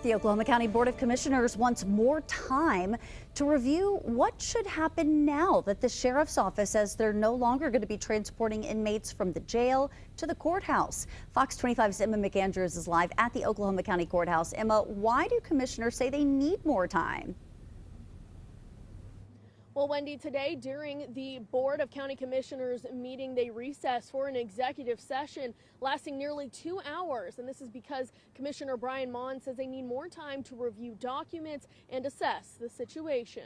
The Oklahoma County Board of Commissioners wants more time to review what should happen now that the sheriff's office says they're no longer going to be transporting inmates from the jail to the courthouse. Fox 25's Emma McAndrews is live at the Oklahoma County Courthouse. Emma, why do commissioners say they need more time? Well, Wendy, today during the Board of County Commissioners meeting, they recessed for an executive session lasting nearly 2 hours. And this is because Commissioner Brian Maughan says they need more time to review documents and assess the situation.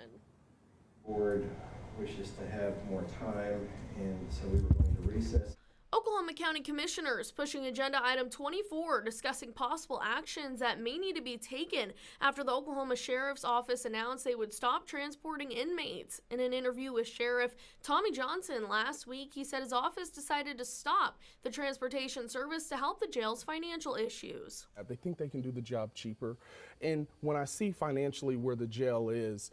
The board wishes to have more time, and so we were going to recess. Oklahoma County Commissioners pushing agenda item 24, discussing possible actions that may need to be taken after the Oklahoma Sheriff's Office announced they would stop transporting inmates. In an interview with Sheriff Tommy Johnson last week, he said his office decided to stop the transportation service to help the jail's financial issues. They think they can do the job cheaper, and when I see financially where the jail is,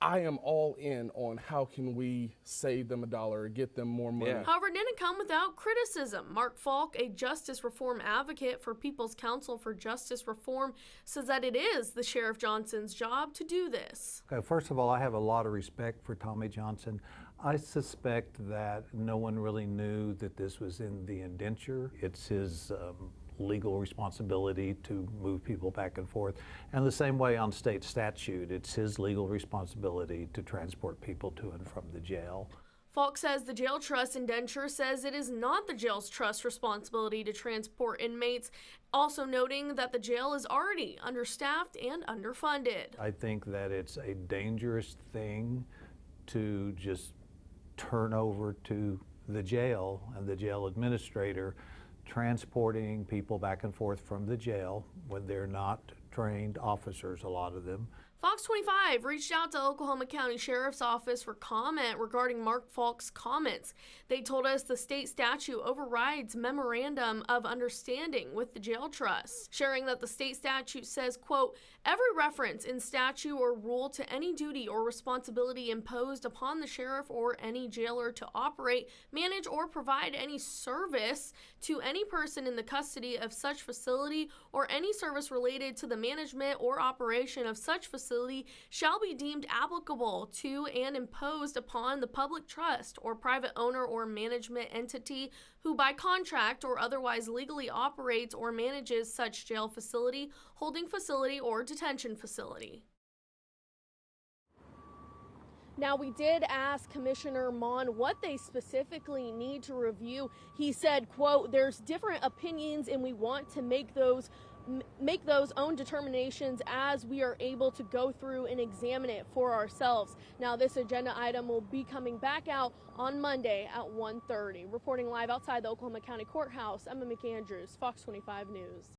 I am all in on how can we save them $1 or get them more money. However, it didn't come without criticism. Mark Falk, a justice reform advocate for People's Council for Justice Reform, says that it is the Sheriff Johnson's job to do this. Okay, first of all, I have a lot of respect for Tommy Johnson. I suspect that no one really knew that this was in the indenture. It's his legal responsibility to move people back and forth. And the same way on state statute, it's his legal responsibility to transport people to and from the jail. Falk says the jail trust indenture says it is not the jail's trust responsibility to transport inmates, also noting that the jail is already understaffed and underfunded. I think that it's a dangerous thing to just turn over to the jail and the jail administrator transporting people back and forth from the jail when they're not trained officers, a lot of them. Fox 25 reached out to Oklahoma County Sheriff's Office for comment regarding Mark Falk's comments. They told us the state statute overrides Memorandum of Understanding with the jail trust, sharing that the state statute says, quote, every reference in statute or rule to any duty or responsibility imposed upon the sheriff or any jailer to operate, manage, or provide any service to any person in the custody of such facility or any service related to the management or operation of such facility shall be deemed applicable to and imposed upon the public trust or private owner or management entity who by contract or otherwise legally operates or manages such jail facility, holding facility, or detention facility. Now, we did ask Commissioner Maughan what they specifically need to review. He said, quote, there's different opinions and we want to make those own determinations as we are able to go through and examine it for ourselves. Now, this agenda item will be coming back out on Monday at 1:30. Reporting live outside the Oklahoma County Courthouse, Emma McAndrews, Fox 25 News.